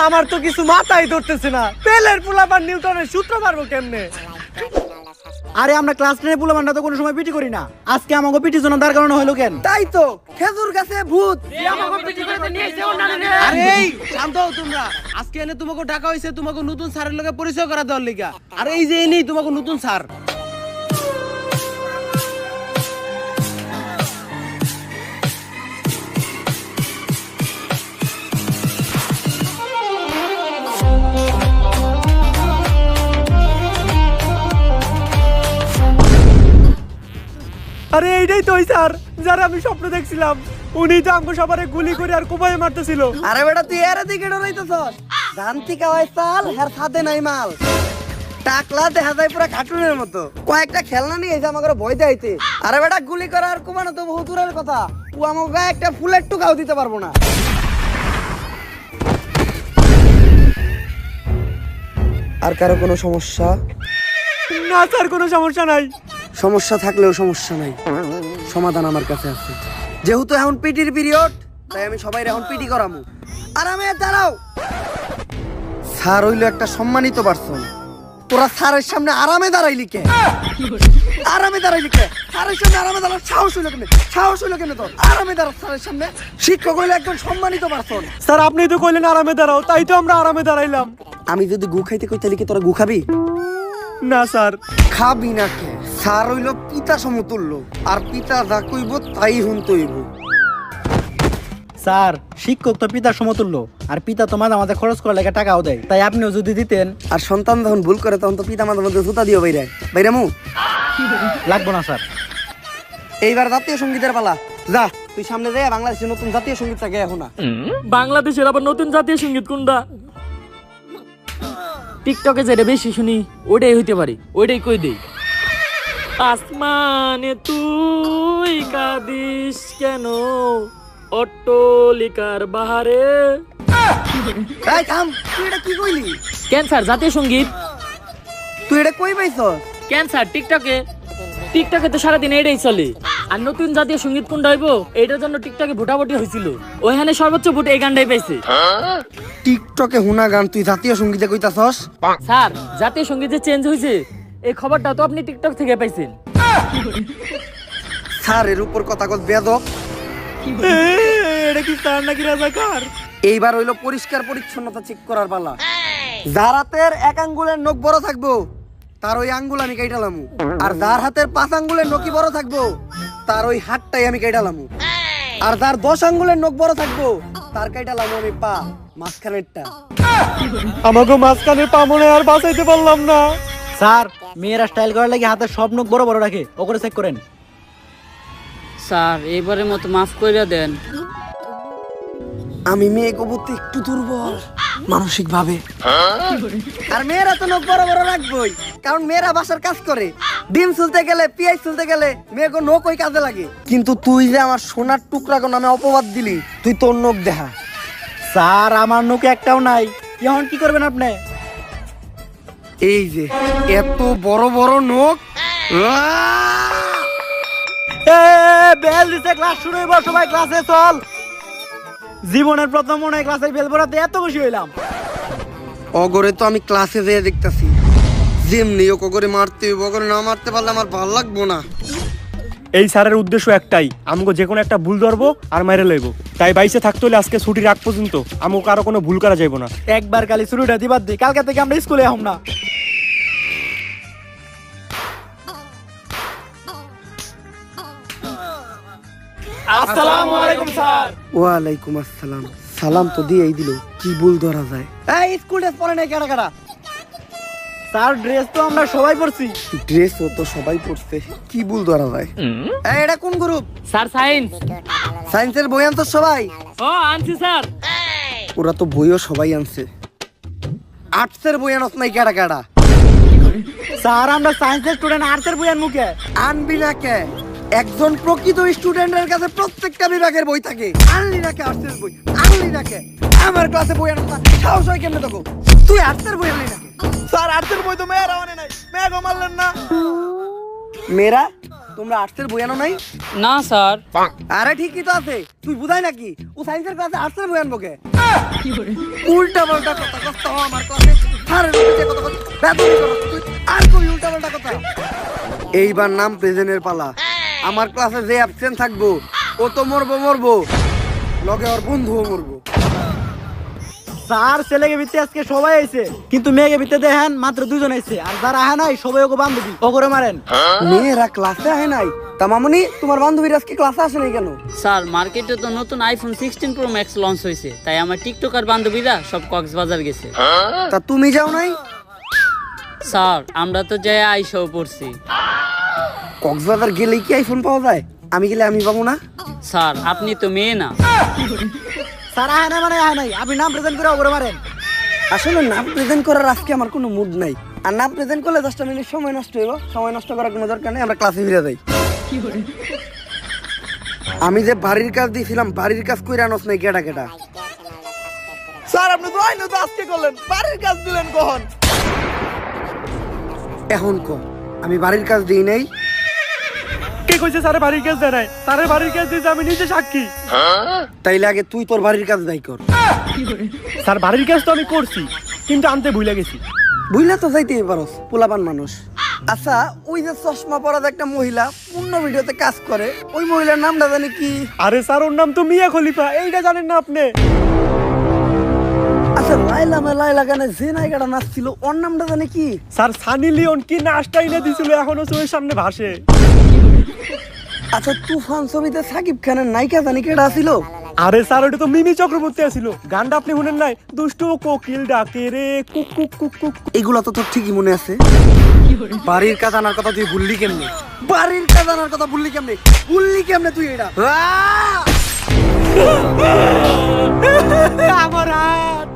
আমার তো কিছু মাথায় ধরতেছে না, পেলের পোলাপান নিউটনের সূত্র পারবো কেমনে? আরে আমরা ক্লাস 10 এর পোলাপানটা তো কোনো সময় পিটি করি না, আজকে আমাকে পিটি জন্য দাঁড় করানো হলো কেন? তাই তো, খেজুর গাছে ভূত আরে এই শান্ত হও তোমরা। আজকে এনে তোমাকে ডাকা হইছে তোমাকে নতুন স্যারের লগে পরিচয় করা দেওয়ার লিগা। আর এই যে এনেই তোমাকে নতুন স্যার। আরে এইটাই তো ওই স্যার যারা আমি স্বপ্ন দেখছিলাম। উনি তো আমাকে সবারে গুলি করে আর কোপায় মারতেছিল। আরে বেটা তুই এর দিকে ডরাইতেছস? জানতি কাওয়াই চাল হের সাথে নাই মাল। টাকলা দেখা যায় পুরো কার্টুনের মতো। কয়েকটা খেলনা নিয়ে এসে আমাকে ভয় দেখাইতে। আরে বেটা গুলি করা আর কোপানো তো বহুত দূরের কথা। ও আমাকে গায়ে একটা ফুলের টুকাও দিতে পারবো না। আর কারো কোনো সমস্যা? না স্যার, কোনো সমস্যা নাই। সমস্যা থাকলেও সমস্যা নাই, সমাধান আমার কাছে আছে। যেহেতু এখন পিটির পিরিয়ড, তাই আমি সবাই এখন পিটি করামু। আরামে দাঁড়াও। স্যার হইলো একটা সম্মানিত পারসন, তোরা স্যারের সামনে আরামে দাঁড়াইলি কে? আরামে দাঁড়াইলি কে? স্যারের সামনে আরামে দাঁড়ার সাহস হইলো কেন? সাহস হইলো কেন তোর? আরামে দাঁড়া স্যারের সামনে। শিক্ষক হইলো একজন সম্মানিত পারসন। স্যার আপনি তো কইলেন আরামে দাঁড়াও, তাই তো আমরা আরামে দাঁড়াইলাম। আমি যদি গু খাইতে কই তাহলে কি তোরা গু খাবি? না স্যার। খাবি না কে? স্যার হইলো পিতা সমতুল্য, আর পিতা যা কইব তাই হুনতে হইব। স্যার শিক্ষক তো পিতার সমতুল্য, আর পিতা তো মাঝে মাঝে খরচ করার লেগে টাকাও দেয়, তাই আপনিও যদি দিতেন। আর সন্তান যখন ভুল করে তখন তো পিতা মাতার মধ্যে জুতা দিও বাইরে বাইরামু। লাগবো না স্যার। এইবার জাতীয় সঙ্গীতের পালা। যা তুই সামনে যাই, বাংলাদেশের নতুন জাতীয় সঙ্গীত থাকে এখন। বাংলাদেশের আবার নতুন জাতীয় সঙ্গীত কোনটা? টিকটকে যেটা বেশি শুনি ওটাই হইতে পারে, ওইটাই কই দেই। আসমানে তুই কাঁদিস কেন, অট্টলিকার বাহারে। এই থাম, তুই এটা কি কইলি? ক্যান্সার জাতীয় সঙ্গীত। তুই এটা কই পাইছস? ক্যান্সার টিকটকে। টিকটকে তো সারাদিন এটাই চলে। আর নতুন জাতীয় সঙ্গীত কোনটা হইব এটার জন্য টিকটকে ভোটাভুটি হয়েছিল, ওইখানে সর্বোচ্চ ভোট এই গানটাই পাইছে। টিকটকে হুনা গান তুই জাতীয় সঙ্গীতে কইতাছস? স্যার জাতীয় সঙ্গীত যে চেঞ্জ হয়েছে এই খবরটা তো আপনি টিকটক থেকে পাইছেন। স্যার এর উপর কথা কত বেয়াদব। এটা কি স্যার নাকি রাজাকার? এইবার হইলো পরিষ্কার পরিচ্ছন্নতা চেক করার পালা। যার হাতের এক আঙ্গুলের নখ বড় থাকবো তার ওই আঙ্গুল আমি কাইটালামু, আর যার হাতের 5 আঙ্গুলের নখই বড় থাকবো তার ওই হাতটাই আমি কাইটালামু, আর যার 10 আঙ্গুলের নখ বড় থাকবো তার কাইটালামু আমি পা মাঝখানেরটা। আমাকে মাঝখানে পা মনে আর বাঁচাইতে পারলাম না। স্যার মেয়েরা স্টাইল করার লাগে হাতের সব নখ বড় বড় রাখে, ও করে চেক করেন। স্যার এবারের মতো মাফ করে দেন। আমি মেয়ে কবুতে একটু দুর্বল মানসিক ভাবে। আর মেয়েরা তো নখ বড় বড় রাখবই, কারণ মেয়েরা বাসার কাজ করে। ডিম চুলতে গেলে, পেঁয়াজ চুলতে গেলে মেয়েকে নখ ওই কাজে লাগে। কিন্তু তুই যে আমার সোনার টুকরা কোন নামে অপবাদ দিলি, তুই তোর নখ দেখা। স্যার আমার নখ একটাও নাই, এখন কি করবেন আপনি? এই যে এত বড় বড় নখ। বেল দিছে, ক্লাস শুরু হইব, সবাই ক্লাসে চল। জীবনের প্রথম মনে হয় ক্লাসের বেল পড়াতে এত খুশি হইলাম। অগরে তো আমি ক্লাসে যেয়ে দেখতেছি, যেমনি ও কগরে মারতে হইব, অগরে না মারতে পারলে আমার ভালো লাগবো না। এই স্যারের উদ্দেশ্য একটাই, আমাকে যে কোনো একটা ভুল ধরবো আর মাইরে লইব। তাই বাইসে থাকতে হলে আজকে ছুটির আগ পর্যন্ত আমাকে কারো কোনো ভুল করা যাইব না। একবার কালি শুরুটা দিবার দি, কালকে থেকে আমরা স্কুলে আহম না। আসসালামু আলাইকুম স্যার। ওয়ালাইকুম আসসালাম। সালাম তো দিয়েই দিল, কি ভুল ধরা যায়? এই স্কুল ড্রেস পরে নাই কেডা কেডা? স্যার ড্রেস তো আমরা সবাই পরছি। ড্রেসও তো সবাই পরছে, কি ভুল ধরা যায়? এই এটা কোন গ্রুপ? Sir science. সায়েন্সের বই আনতো সবাই? ও আনছি স্যার। ওরা তো বইও সবাই আনছে। আর্টসের বই আনস নাই কেডা কেডা? স্যার আমরা সায়েন্সের স্টুডেন্ট, আর্টসের বই আনমু কে? আনবি না কে? একজন প্রকৃত স্টুডেন্টের কাছে প্রত্যেকটা বিভাগের বই থাকে। আনলি না কে আর্টসের বই? আনলি না কে? আমার ক্লাসে বই আনস না, সাহস হয় কেমনে তোকে? তুই আর্টসের বই আনলি না কে? স্যার আর্টসের বই তো মেয়েরা আনে নাই, মেয়ে গো মারলেন না। মেয়েরা তোমরা আর্টসের বই আনো নাই? না স্যার। আরে ঠিকই তো আছে, তুই বুঝাই নাকি ও সায়েন্সের ক্লাসে আর্টসের বই আনবো কে? উল্টা পাল্টা কথা কষ্ট আমার ক্লাসে স্যারের উল্টে কথা কথা বেদবি করো তুই, আর কই উল্টা পাল্টা কথা। এইবার নাম প্রেজেন্টের পালা। আমার ক্লাসে যে অ্যাবসেন্ট থাকবো ও তো মরবো লগে ওর বন্ধুও মরবো। স্যার ছেলেকে ভিত্তি আজকে সবাই আইছে, কিন্তু মেয়েকে ভিত্তি দেখেন মাত্র 2 জন আইছে, আর যারা আহে নাই সবাই ওকে বান্ধবী ও করে মারেন। মেয়েরা ক্লাসে আহে নাই? তা মামনি তোমার বান্ধবীরা আজকে ক্লাসে আসে নাই কেন? স্যার মার্কেটে তো নতুন আইফোন 16 প্রো ম্যাক্স লঞ্চ হয়েছে, তাই আমার টিকটকার বান্ধবীরা সব কক্সবাজার গেছে। তা তুমি যাও নাই? স্যার আমরা তো যাই আইসাও পড়ছি। কক্সবাজার গেলে কি আইফোন পাওয়া যায়? আমি গেলে আমি পাবো না? স্যার আপনি তো মেয়ে না। স্যার আহে নাই মানে আহে নাই, আপনি নাম প্রেজেন্ট করে ও করে মারেন। আসলে নাম প্রেজেন্ট করার আজকে আমার কোনো মুড নাই, আর নাম প্রেজেন্ট করলে 10টা মিনিট সময় নষ্ট হইব। সময় নষ্ট করার কোনো দরকার নেই, আমরা ক্লাসে ফিরে যাই। আমি যে বাড়ির কাজ দিয়েছিলাম, বাড়ির কাজ কইরা আনস নাই কেডা কেডা? স্যার আপনি তো আইনো তো আজকে করলেন, বাড়ির কাজ দিলেন কখন? এখন ক আমি বাড়ির কাজ দিই নাই? কে কইছে স্যারের বাড়ির কাজ দেয় নাই? স্যারের বাড়ির কাজ দিয়েছে আমি নিজে সাক্ষী। তাইলে আগে তুই তোর বাড়ির কাজ দায়ী কর। স্যার বাড়ির কাজ তো আমি করছি, কিন্তু আনতে ভুলে গেছি। বুঝলা তো যাইতেই পারস, পোলাপান মানুষ। আচ্ছা ওই যে চশমা পরা একটা মহিলা পূর্ণ ভিডিওতে কাজ করে, ওই মহিলার নামটা জানি কি? আরে স্যার ওর নাম তো মিয়া খলিফা, এইটা জানেন না আপনি? আচ্ছা লাইলা গানে যে নায়িকাটা নাচছিল ওর নামটা জানি কি? স্যার সানি লিওন কি নাচটা এনে দিছিল, এখনো চোখের সামনে ভাসে। আচ্ছা তুফান ছবিতে সাকিব খানের নায়িকা জানি কেডা ছিল? আরে স্যার ওটা তো মিমি চক্রবর্তী আছিল। গানটা আপনি শুনেন নাই? দুষ্টু কোকিল ডাকে রে কুক কুক কুক কুক। এগুলা তো তোর ঠিকই মনে আছে। বাড়ির কাজ আনার কথা তুই ভুললি কেমনে? বাড়ির কাজ আনার কথা ভুললি কেমনে তুই এটা? আমার হাত।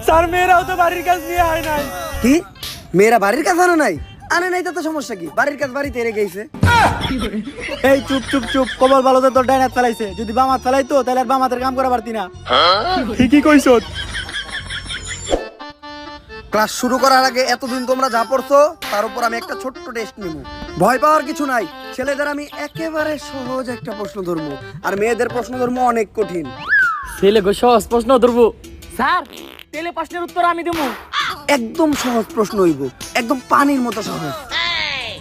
স্যার মেয়েরাও তো বাড়ির কাজ নিয়ে আয় নাই। কি মেয়েরা বাড়ির কাজ আনে নাই? আনে নাই তো সমস্যা কি? বাড়ির কাজ বাড়িতে রেখে গেছে। এই চুপ চুপ চুপ, কবল ভালোতে তোর ডাইনাত ফেলাইছে, যদি বাম হাত ফেলাইতো তাহলে আর বাম হাতের কাম করা পারতি না। ঠিকই কইছ। ক্লাস শুরু করার আগে এতদিন তোমরা যা পড়ছো তার উপর আমি একটা ছোট্ট টেস্ট নিব। ভয় পাওয়ার কিছু নাই। ছেলেদের আমি একেবারে সহজ একটা প্রশ্ন ধরবো, আর মেয়েদের প্রশ্ন ধরবো অনেক কঠিন। ছেলে গো সহজ প্রশ্ন ধরবো। স্যার তেলে প্রশ্নের উত্তর আমি দেবো। একদম সহজ প্রশ্ন হইব, একদম পানির মতো সহজ।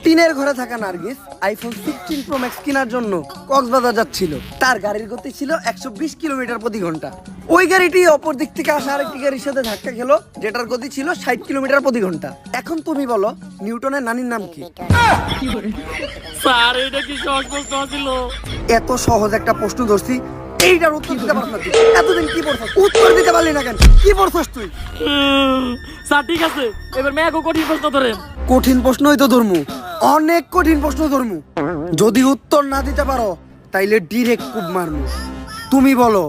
টিনের ঘরে থাকা নার্গিস আইফোন 16 প্রো ম্যাক্স কেনার জন্য কক্সবাজার যাচ্ছিল। তার গাড়ির গতি ছিল 120 কিলোমিটার প্রতি ঘন্টা। ওই গাড়িটি অপর দিক থেকে আসা আরেকটি গাড়ির সাথে ধাক্কা খেলো, যেটার গতি ছিল 60 কিলোমিটার প্রতি ঘন্টা। এখন তুমি বলো নিউটনের নানির নাম কি? স্যার এটা কি সহজ প্রশ্ন ছিল? এত সহজ একটা প্রশ্ন ধরছি, এইটার উত্তর দিতে পারছ না তুই? এতদিন কি পড়ছস? উত্তর দিতে পারলি না কেন? কি পড়ছস তুই? স্যার ঠিক আছে, এবার মেয়াগো কঠিন প্রশ্ন ধরেন। কঠিন প্রশ্নই তো ধরমু, অনেক কঠিন প্রশ্ন ধরমু। যদি উত্তর না দিতে পারো তাইলে ডিরেক্ট কুব মারমু। তুমি বলো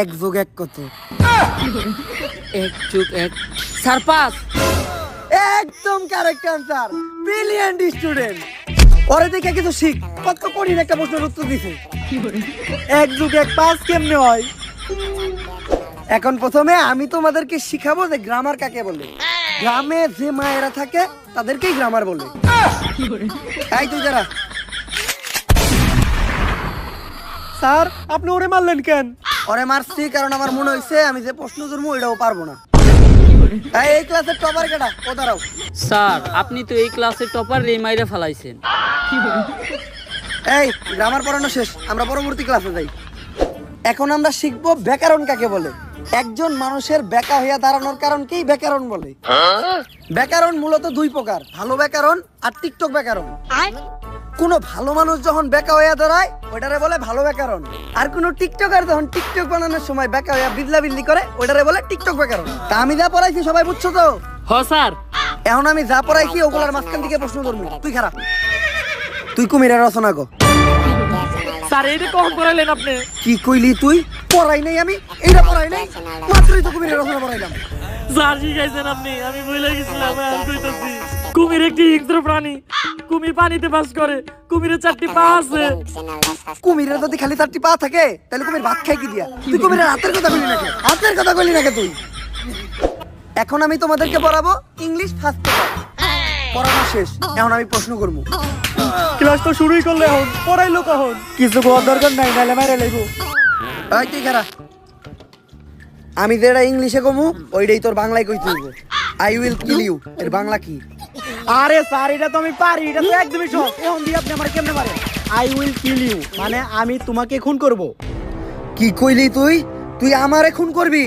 1 যোগ 1 কত? 1 যোগ 1 স্যার 5। একদম কারেক্ট আনসার, ব্রিলিয়ান্ট স্টুডেন্ট। ওরে দেখে কিছু শিখ, কত কঠিন একটা প্রশ্নের উত্তর দিছে। 1 যোগ 1 5 কেমনে হয়? এখন প্রথমে আমি তোমাদেরকে শিখাবো যে গ্রামার কাকে বলে। গ্রামে যে মায়েরা থাকে তাদেরকেই গ্রামার বলে। এই তুই যারা। স্যার আপনি ওরে মারলেন কেন? ওরে মারছি কারণ আমার মনে হইছে আমি যে প্রশ্ন ধরবো এটাও পারবো না। এই ক্লাসের টপার কেডা? ও দাঁড়াও। স্যার আপনি তো এই ক্লাসের টপার রে মাইরা ফেলাইছেন। এই গ্রামার পড়ানো শেষ, আমরা পরবর্তী ক্লাসে যাই। এখন আমরা শিখবো ব্যাকরণ কাকে বলে। একজন মানুষের বেকা হইয়া দাঁড়ানোর কারণকেই ব্যাকরণ বলে। ব্যাকরণ মূলত 2 প্রকার, ভালো ব্যাকরণ আর টিকটক ব্যাকরণ। কোন ভালো মানুষ যখন বেকা হইয়া দাঁড়ায় ওইটারে বলে ভালো ব্যাকরণ, আর কোন টিকটকার যখন টিকটক বানানোর সময় বেকা হইয়া বিদলা বিদলি করে ওইটারে বলে টিকটক ব্যাকরণ। তা আমি যা পড়াইছি সবাই বুঝছো তো? হ স্যার। এখন আমি যা পড়াইছি ওগুলার মাঝখান থেকে প্রশ্ন ধরবো। তুই খারাপ, তুই কুমিরের রচনা কর। স্যার এটা কখন করাইলেন আপনি? কি কইলি তুই? পড়াই নাই আমি, এইটা পড়াই নাই, মাত্রই তো কুমিরের রচনা পড়াইলাম। স্যার শিখাইছেন আপনি, আমি ভুলে গেছিলাম। আমি কইতাছি কুমির একটি হিংস্র প্রাণী। কুমির পানিতে বাস করে। কুমিরের 4টি পা আছে। কুমিরের যদি খালি 4টি পা থাকে তাহলে কুমির ভাত খাই কি দিয়া? তুই কুমিরের হাতের কথা বলি নাকি? হাতের কথা বলি নাকি তুই? এখন আমি তোমাদেরকে পড়াবো ইংলিশ ফার্স্ট পেপার। পড়ানো শেষ, এখন আমি প্রশ্ন করবো। ক্লাস তো শুরুই করলে এখন পড়াইলো কখন? কিছু কোয়ার দরকার নাই, নাহলে মাইরে লাইবো। এই তুই খারা, আমি যেটা ইংলিশে কমু ওইটাই তোর বাংলায় কইতে হইব। আই উইল কিল ইউ এর বাংলা কি? আরে স্যার, এটা তো আমি পারি, এটা তো একদমই সহজ। এখন দিয়ে আপনি আমার কেমনে পারেন? আই উইল কিল ইউ মানে আমি তোমাকে খুন করব। কি কইলি তুই? তুই আমারে খুন করবি?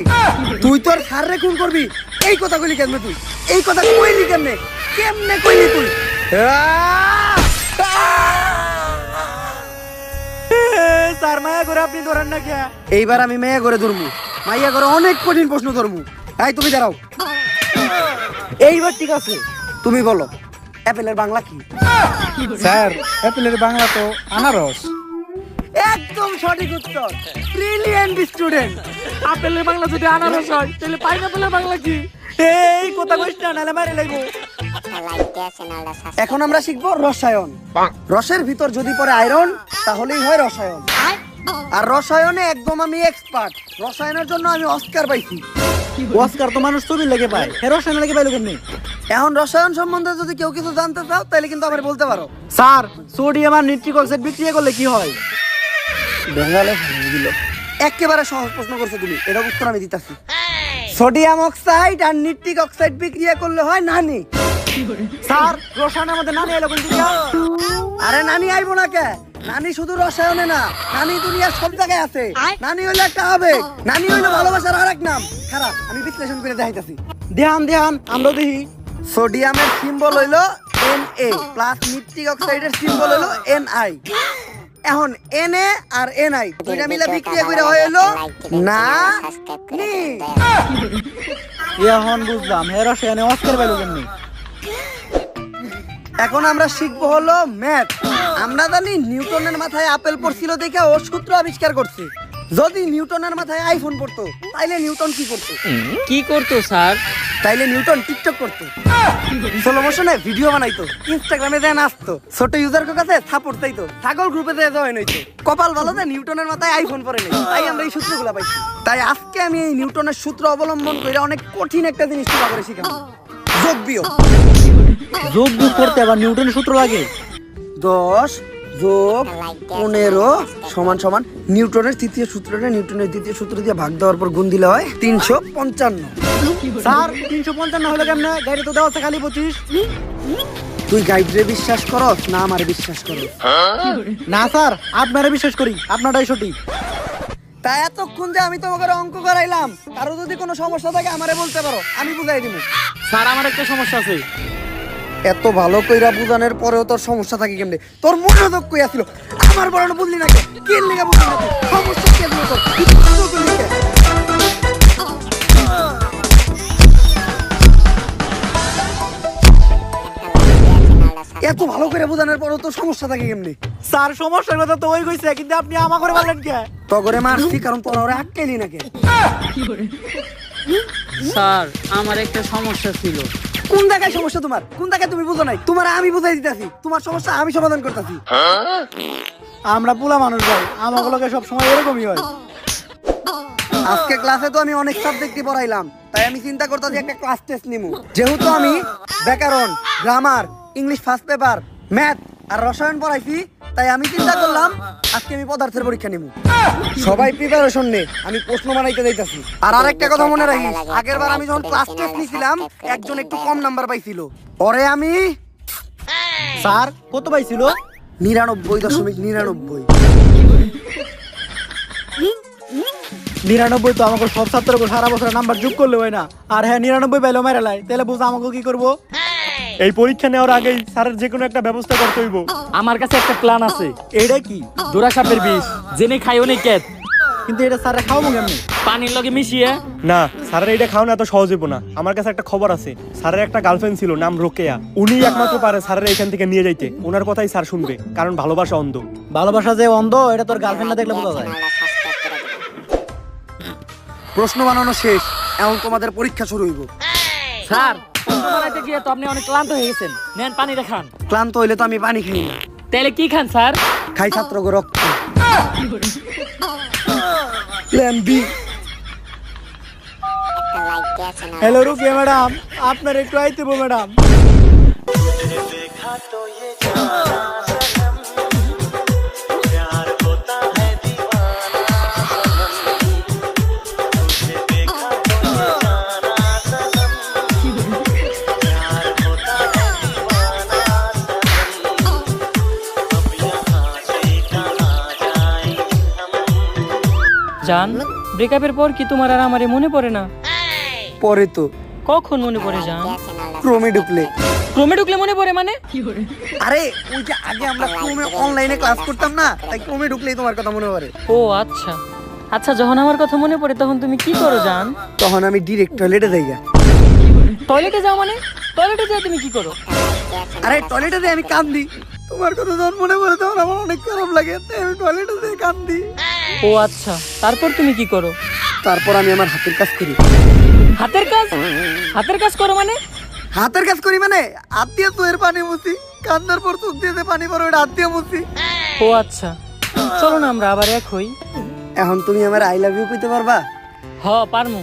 তুই তোর স্যাররে খুন করবি? এই কথা কইলি কেমনে তুই? এই কথা কইলি কেমনে? কেমনে কইলি তুই? স্যার, মায়া করে আপনি ধরেন না কে? এইবার আমি মেয়ে করে ধরমু, মাইয়া করে অনেক কঠিন প্রশ্ন ধরমু। এই তুমি দাঁড়াও, এইবার ঠিক আছে। তুমি বলো অ্যাপেলের বাংলা কি? স্যার, অ্যাপেলের বাংলা তো আনারস। একদম সঠিক উত্তর, ব্রিলিয়েন্ট স্টুডেন্ট। আপেলের বাংলা যদি আনারস হয় তাহলে পাইনাপেলের বাংলা কি? এই কথা কইস না, নাহলে মাইরে লাইবো। এখন আমরা শিখবো রসায়ন। রসের ভিতর যদি পড়ে আয়রন তাহলেই হয় রসায়ন। আর রসায়নে একদম আমি এক্সপার্ট। রসায়নের জন্য আমি অস্কার পাইছি। অস্কার তো মানুষ ছবি লেগে পায়, হে রসায়ন লেগে পাইলো কেমনি? এখন রসায়ন সম্বন্ধে যদি কেউ কিছু জানতে চাও তাহলে কিন্তু আমার বলতে পারো। স্যার, সোডিয়াম আর নিট্রিক অক্সাইড বিক্রিয়া করলে কি হয়? বেঙ্গালে দিল একেবারে সহজ প্রশ্ন করছো তুমি, এটা উত্তর আমি দিতেছি। সোডিয়াম অক্সাইড আর নিট্রিক অক্সাইড বিক্রিয়া করলে হয় নানি। স্যার, রসায়নের মধ্যে নানি এলো কোন দিকে? আরে নানি আইবো না কে? নানি শুধু রসায়নে না, নানি দুনিয়ার সব জায়গায় আছে। নানি হইলো একটা আবেগ, নানি হইলো ভালোবাসার আরেক নাম। খারাপ, আমি বিশ্লেষণ করে দেখাইতাছি। ধ্যান আমরা দেখি। সোডিয়ামের সিম্বল হইলো Na প্লাস নিট্রিক অক্সাইডের সিম্বল হইলো Ni। এখন Na আর Ni দুইটা মিলে বিক্রিয়া করে হইলো না নি। এখন বুঝলাম হে রসায়নে অস্কার পাইলো কেমনি। এখন আমরা শিখবো হলো ম্যাথ। আমরা জানি নিউটনের মাথায় আপেল পড়ছিল দেখে ও সূত্র আবিষ্কার করছে। যদি নিউটনের মাথায় আইফোন পড়তো তাইলে নিউটন কি করতো? কি করতো স্যার? তাইলে নিউটন টিকটক করতো, স্লো মোশনে ভিডিও বানাইতো, ইনস্টাগ্রামে দেন আসতো, ছোট ইউজার কাছে সাপোর্ট চাইতো, ছাগল গ্রুপে দেয় জয়েন হইতো। কপাল ভালো যে নিউটনের মাথায় আইফোন পড়ে নেই, তাই আমরা এই সূত্রগুলো পাইছি। তাই আজকে আমি এই নিউটনের সূত্র অবলম্বন করে অনেক কঠিন একটা জিনিস তোলা করে শিখাবো, যোগ বিয়োগ। যোগ বিয়োগ করতে আবার নিউটনের সূত্র লাগে? 10 যোগ 15 সমান সমান নিউটনের তৃতীয় সূত্রটা নিউটনের দ্বিতীয় সূত্র দিয়ে ভাগ দেওয়ার পর গুণ দিলে হয় 355। স্যার, 355 হলো কেমনে? গাড়ি তো দেওয়া আছে খালি 25। তুই গাইডরে বিশ্বাস করস না আমারে বিশ্বাস করস? না স্যার, আপনারা বিশ্বাস করি, আপনারটাই সঠিক। তাই এতক্ষণ যে আমি তোমাকে অঙ্ক করাইলাম, কারো যদি কোনো সমস্যা থাকে আমারে বলতে পারো, আমি বুঝাই দিব। স্যার, আমার একটা সমস্যা আছে। এত ভালো কইরা বুঝানোর পরেও তোর সমস্যা থাকে কেমনে? তোর মনোযোগ কই আছিল? আমার বড় বুঝলি না কে? কি লাগা বুঝলি না তুই? সমস্যা কি আছে তোর? তুই মনোযোগ কইলি কে? এত ভালো করে বোঝানোর পরেও তোর সমস্যা থাকে কেমনে? স্যার, সমস্যার কথা তো ওই কইছে, কিন্তু আপনি আমা করে বললেন কে? তগরে মারছি কারণ তোর ওরে আটকাইলি না কে? স্যার, আমার একটা সমস্যা ছিল। কোন জায়গায় সমস্যা তোমার? কোন জায়গায় তুমি বুঝো নাই? তোমার আমি বুঝাই দিতেছি, তোমার সমস্যা আমি সমাধান করতেছি। আমরা পোলা মানুষ ভাই, আমাগুলোকে সব সময় এরকমই হয়। আজকে ক্লাসে তো আমি অনেক সাবজেক্টই পড়াইলাম, তাই আমি চিন্তা করতেছি একটা ক্লাস টেস্ট নিমু। যেহেতু আমি ব্যাকরণ, grammar, English first paper, math আর রসায়ন পড়াইছি, তাই আমি চিন্তা করলাম আজকে আমি পদার্থের পরীক্ষা নিমু। সবাই প্রিপারেশন নে, আমি প্রশ্ন বানাইতে যাইতাছি। আর আরেকটা কথা মনে রাখিস, আগেরবার আমি যখন ক্লাস টেস্ট নিছিলাম একজন একটু কম নাম্বার পাইছিল, ওরে আমি স্যার, কত পাইছিল? 99.99। 99 তো আমাকে সব ছাত্রকে সারা বছর নাম্বার যোগ করলে হয় না। আর হ্যাঁ, 99 পাইলো মেরে লাই, তাহলে বুঝ আমাকে কি করবো? এই পরীক্ষা নেওয়ার আগেই স্যারের যে কোনো একটা ব্যবস্থা করতে হইব। আমার কাছে একটা প্ল্যান আছে। এইটা কি? জোড়া সাপের বিষ, জেনে খাইও নি কেত। কিন্তু এটা স্যারে খাওয়াবো কেমনি? পানির লগে মিশিয়ে। না, স্যারের এটা খাওয়ানো এত সহজ হইব না। আমার কাছে একটা খবর আছে, স্যারের একটা গার্লফ্রেন্ড ছিল, নাম রোকেয়া। উনি একমাত্র পারে স্যারের এখান থেকে নিয়ে যাইতে। ওনার কথাই স্যার শুনবে, কারণ ভালোবাসা অন্ধ। ভালোবাসা যে অন্ধ, এটা তোর গার্লফ্রেন্ড না দেখলে বোঝা যায়। প্রশ্ন বানানো শেষ, এখন তোমাদের পরীক্ষা শুরু হইব। স্যার, প্রশ্ন বানাইতে গিয়ে তো আপনি অনেক ক্লান্ত হয়ে গেছেন। নেন পানি দেখান। ক্লান্ত হইলে তো আমি পানি খাই না, তাহলে কি খান স্যার? খাই ছাত্রকে রক্ত। Plan B. Hello Rukiya madam, আপনার একটু আইতে ম্যাডাম। জান, ব্রেকআপের পর কি তোমার আর আমারে মনে পড়ে না? পরে তো কখন মনে পড়ে জান? ক্রোমে ঢুকলে। ক্রমে ঢুকলে মনে পড়ে মানে? আরে ওই যে আগে আমরা ক্রোমে অনলাইনে ক্লাস করতাম না, তাই ক্রোমে ঢুকলেই তোমার কথা মনে পড়ে। ও আচ্ছা আচ্ছা, যখন আমার কথা মনে পড়ে তখন তুমি কি করো জান? তখন আমি ডিরেক্ট টয়লেটে যাই গা। টয়লেটে যাও মানে? টয়লেটে যাও তুমি কি করো? আরে টয়লেটে যাই আমি কান্দি। তোমার কথা যখন মনে পড়ে তখন আমার অনেক খারাপ লাগে, তাই আমি টয়লেটে যাই কান্দি। ও আচ্ছা, তারপর তুমি কি করো? তারপর আমি আমার হাতের কাজ করি। হাতের কাজ? হাতের কাজ করো মানে? হাতের কাজ করি মানে হাত দিয়ে চোখের পানি মুছি, কান্দার পর চোখ দিয়ে যে পানি পড়ে ওটা হাত দিয়ে মুছি। ও আচ্ছা, চলো না আমরা আবার এক হই। এখন তুমি আমার আই লাভ ইউ কইতে পারবা? হ পারমু।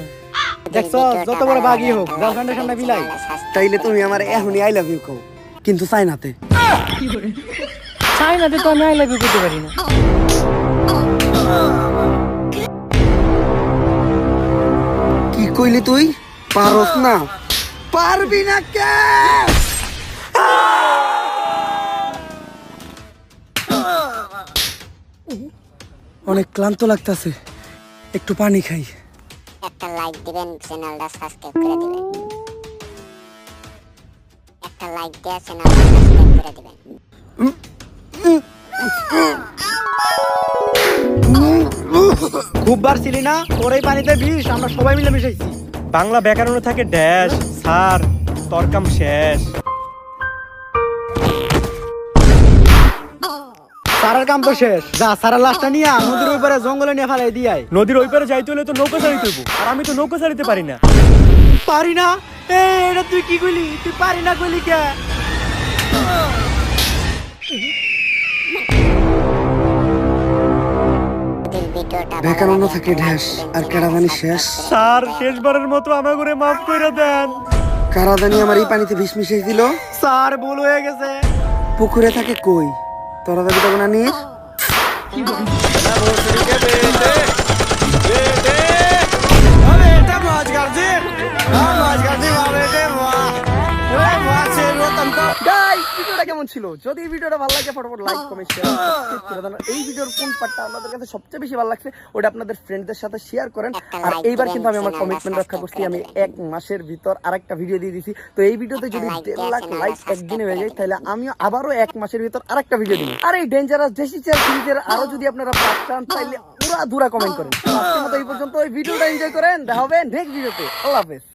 দেখছো, যত বড় বাগই হোক গার্লফ্রেন্ডের সামনে বিলাই। তাইলে তুমি আমার এখনই আই লাভ ইউ কও, কিন্তু চাইনাতে। চাইনাতে তো আমি আই লাভ ইউ করতে পারি না। কি কইলি তুই? পারস না? পারবি না কে? অনেক ক্লান্ত লাগতাছে, একটু পানি খাই। একটা লাইক দিবেন, চ্যানেলটা সাবস্ক্রাইব করে দিবেন। একটা লাইক দিয়ে চ্যানেলটা সাবস্ক্রাইব করে দিবেন। খুব বার ছিলি না, তোর এই পানিতে বিষ, আমরা সবাই মিলে মিশাইছি। বাংলা ব্যাকরণে থাকে ড্যাশ। স্যার, তোর কাম শেষ। সারার কাম তো শেষ, যা সারার লাশটা নিয়ে নদীর ওই পারে জঙ্গলে নিয়ে ফেলাই দিয়াই। নদীর ওই পারে যাইতে হলে তো নৌকা চালিতে হইব, আর আমি তো নৌকা চালিতে পারি না। পারি না? এটা তুই কি কইলি? তুই পারি না কইলি কে? ব্যাকরণ থাকে ঢ্যাস, আর কেরাদানি শেষ। স্যার, শেষবারের মতো আমার করে মাফ করে দেন। কারাদানি আমার এই পানিতে বিষ মিশিয়ে দিল। স্যার ভুল হয়ে গেছে। পুকুরে থাকে কই? তোরা দাবি তখন আনিস। ভিডিওটা কেমন ছিল? যদি এই ভিডিওটা ভালো লাগে ফটাফট লাইক কমেন্ট শেয়ার সাবস্ক্রাইব করে দেন। এই ভিডিওর কোন পার্টটা আপনাদের কাছে সবচেয়ে বেশি ভালো লাগছে ওটা আপনাদের ফ্রেন্ডদের সাথে শেয়ার করেন। আর এইবার কিন্তু আমি আমার কমিটমেন্ট রক্ষা করছি, আমি 1 মাসের ভিতর আরেকটা ভিডিও দিয়ে দিছি। তো এই ভিডিওতে যদি 1.5 লাখ লাইক একদিনে হয়ে যায় তাহলে আমিও আবারও 1 মাসের ভিতর আরেকটা ভিডিও দিব। আর এই ডেঞ্জারাস দেশি চেয়ার সিরিজের আরো যদি আপনারা পার্ট চান তাহলে পুরো ধুরা কমেন্ট করেন। আজকের মতো এই পর্যন্ত। এই ভিডিওটা এনজয় করেন, দেখা হবে নেক্সট ভিডিওতে। আল্লাহ হাফেজ।